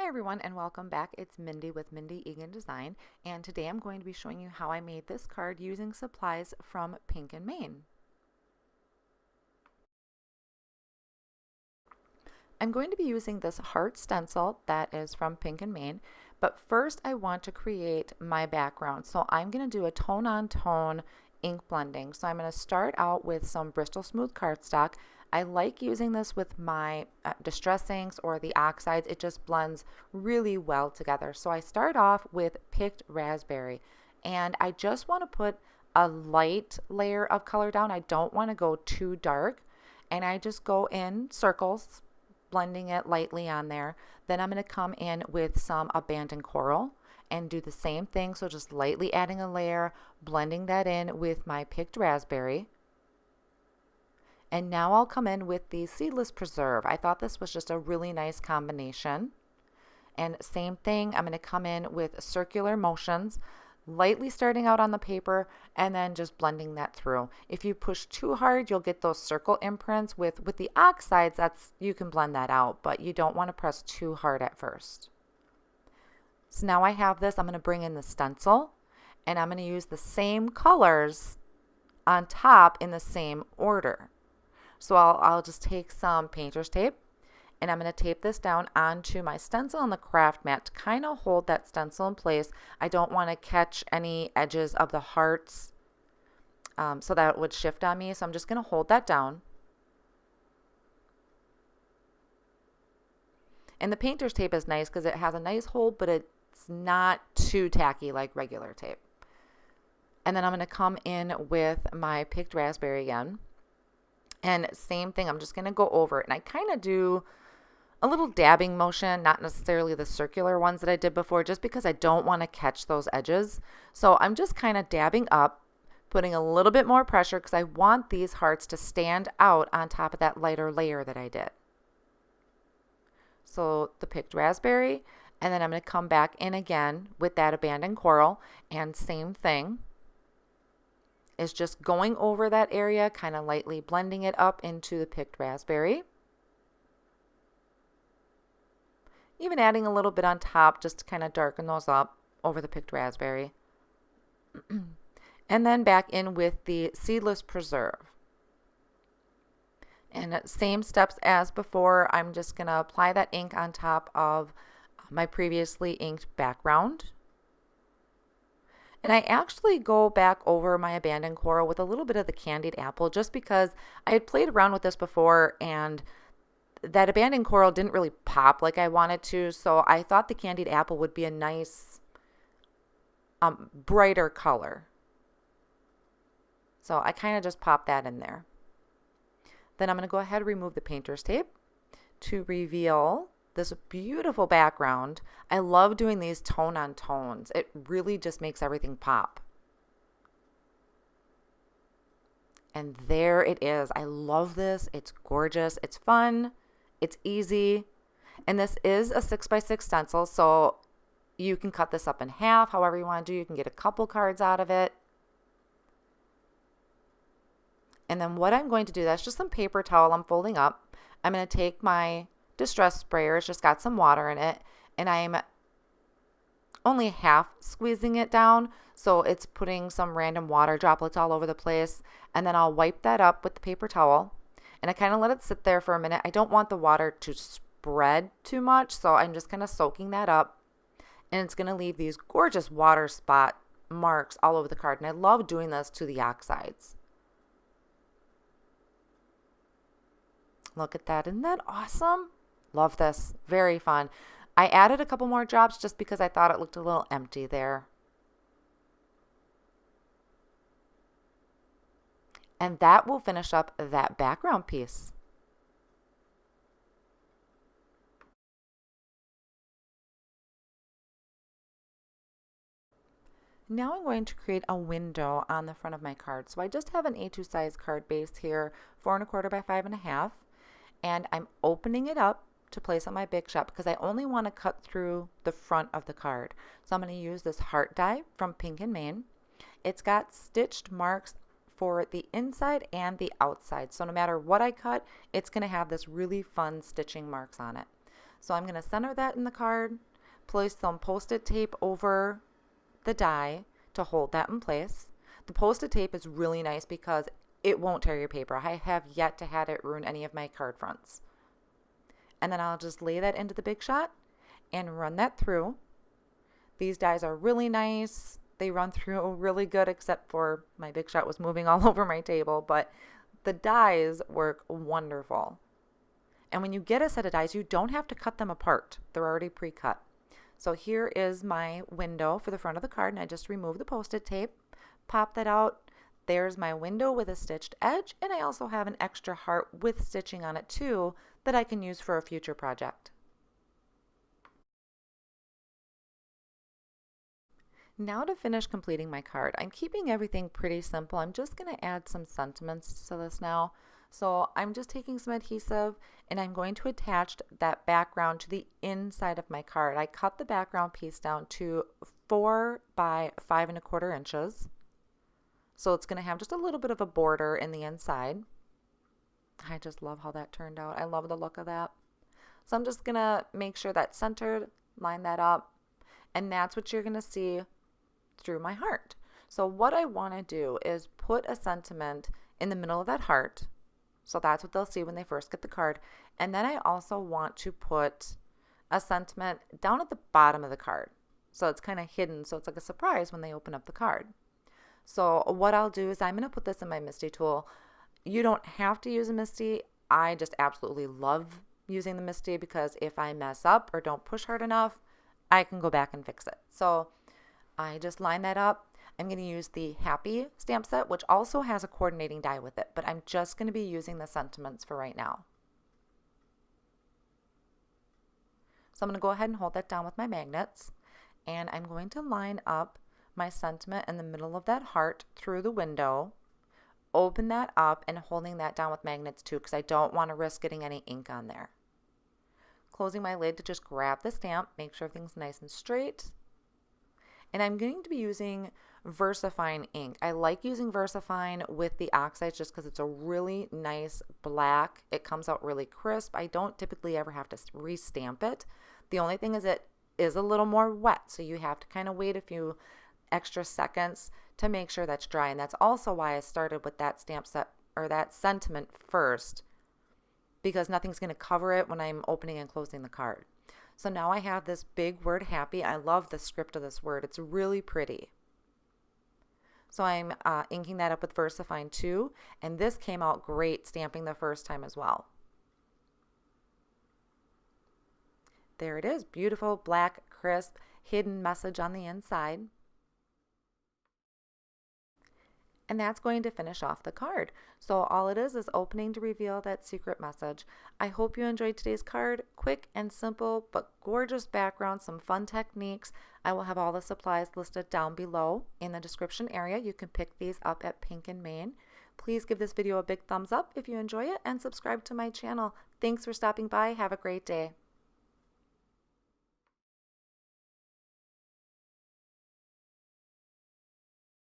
Hi everyone and welcome back. It's Mindy with Mindy Egan Design, and today I'm going to be showing you how I made this card using supplies from Pink and Maine. I'm going to be using this heart stencil that is from Pink and Maine, but first I want to create my background. So I'm going to do a tone-on-tone ink blending. So I'm going to start out with some Bristol Smooth cardstock. I like using this with my distress inks or the oxides. It just blends really well together. So I start off with picked raspberry, and I just want to put a light layer of color down. I don't want to go too dark, and I just go in circles, blending it lightly on there. Then I'm going to come in with some abandoned coral and do the same thing. So just lightly adding a layer, blending that in with my picked raspberry. And now I'll come in with the Seedless Preserve. I thought this was just a really nice combination. And same thing, I'm going to come in with circular motions, lightly starting out on the paper and then just blending that through. If you push too hard, you'll get those circle imprints. With the oxides, you can blend that out, but you don't want to press too hard at first. So now I have this, I'm going to bring in the stencil, and I'm going to use the same colors on top in the same order. So I'll just take some painter's tape, and I'm going to tape this down onto my stencil on the craft mat to kind of hold that stencil in place. I don't want to catch any edges of the hearts, so that it would shift on me. So I'm just going to hold that down. And the painter's tape is nice because it has a nice hold, but it's not too tacky like regular tape. And then I'm going to come in with my picked raspberry again. And same thing, I'm just going to go over it. And I kind of do a little dabbing motion, not necessarily the circular ones that I did before, just because I don't want to catch those edges. So I'm just kind of dabbing up, putting a little bit more pressure because I want these hearts to stand out on top of that lighter layer that I did. So the picked raspberry, and then I'm going to come back in again with that abandoned coral, and same thing. Is just going over that area, kind of lightly blending it up into the picked raspberry. Even adding a little bit on top just to kind of darken those up over the picked raspberry. And then back in with the Seedless Preserve. And same steps as before, I'm just going to apply that ink on top of my previously inked background. And I actually go back over my abandoned coral with a little bit of the Candied apple just because I had played around with this before and that abandoned coral didn't really pop like I wanted to. So I thought the Candied apple would be a nice, brighter color. So I kind of just popped that in there. Then I'm going to go ahead and remove the painter's tape to reveal this beautiful background. I love doing these tone on tones. It really just makes everything pop. And there it is. I love this. It's gorgeous. It's fun. It's easy. And this is a 6x6 stencil, so you can cut this up in half, however you want to do. You can get a couple cards out of it. And then what I'm going to do, that's just some paper towel I'm folding up. I'm going to take my distress sprayer. It's just got some water in it, and I'm only half squeezing it down, so it's putting some random water droplets all over the place. And then I'll wipe that up with the paper towel, and I kind of let it sit there for a minute. I don't want the water to spread too much, so I'm just kind of soaking that up, and it's going to leave these gorgeous water spot marks all over the card. And I love doing this to the oxides. Look at that. Isn't that awesome? Love this. Very fun. I added a couple more drops just because I thought it looked a little empty there. And that will finish up that background piece. Now I'm going to create a window on the front of my card. So I just have an A2 size card base here, 4 1/4 by 5 1/2. And I'm opening it up to place on my Big Shot because I only want to cut through the front of the card. So I'm going to use this heart die from Pink and Maine. It's got stitched marks for the inside and the outside. So no matter what I cut, it's going to have this really fun stitching marks on it. So I'm going to center that in the card, place some Post-it tape over the die to hold that in place. The Post-it tape is really nice because it won't tear your paper. I have yet to have it ruin any of my card fronts. And then I'll just lay that into the Big Shot and run that through. These dies are really nice. They run through really good, except for my Big Shot was moving all over my table, but the dies work wonderful. And when you get a set of dies, you don't have to cut them apart. They're already pre-cut. So here is my window for the front of the card, and I just removed the Post-it tape, pop that out. There's my window with a stitched edge, and I also have an extra heart with stitching on it too that I can use for a future project. Now to finish completing my card, I'm keeping everything pretty simple. I'm just going to add some sentiments to this now. So I'm just taking some adhesive and I'm going to attach that background to the inside of my card. I cut the background piece down to 4 by 5 1/4 inches. So it's going to have just a little bit of a border in the inside. I just love how that turned out. I love the look of that. So I'm just going to make sure that's centered, line that up, and that's what you're going to see through my heart. So what I want to do is put a sentiment in the middle of that heart. So that's what they'll see when they first get the card. And then I also want to put a sentiment down at the bottom of the card. So it's kind of hidden, so it's like a surprise when they open up the card. So what I'll do is I'm going to put this in my Misty tool. You don't have to use a Misty. I just absolutely love using the Misty because if I mess up or don't push hard enough, I can go back and fix it. So I just line that up. I'm going to use the Happy stamp set, which also has a coordinating die with it, but I'm just going to be using the sentiments for right now. So I'm going to go ahead and hold that down with my magnets, and I'm going to line up my sentiment in the middle of that heart through the window, open that up and holding that down with magnets too because I don't want to risk getting any ink on there. Closing my lid to just grab the stamp, make sure everything's nice and straight. And I'm going to be using VersaFine ink. I like using VersaFine with the Oxides just because it's a really nice black. It comes out really crisp. I don't typically ever have to re-stamp it. The only thing is it is a little more wet, so you have to kind of wait a few extra seconds to make sure that's dry. And that's also why I started with that stamp set or that sentiment first, because nothing's going to cover it when I'm opening and closing the card. So now I have this big word Happy. I love the script of this word. It's really pretty. So I'm inking that up with VersaFine too, and this came out great stamping the first time as well. There it is, beautiful, black, crisp, hidden message on the inside. And that's going to finish off the card. So all it is opening to reveal that secret message. I hope you enjoyed today's card. Quick and simple, but gorgeous background, some fun techniques. I will have all the supplies listed down below in the description area. You can pick these up at Pink and Main. Please give this video a big thumbs up if you enjoy it and subscribe to my channel. Thanks for stopping by. Have a great day.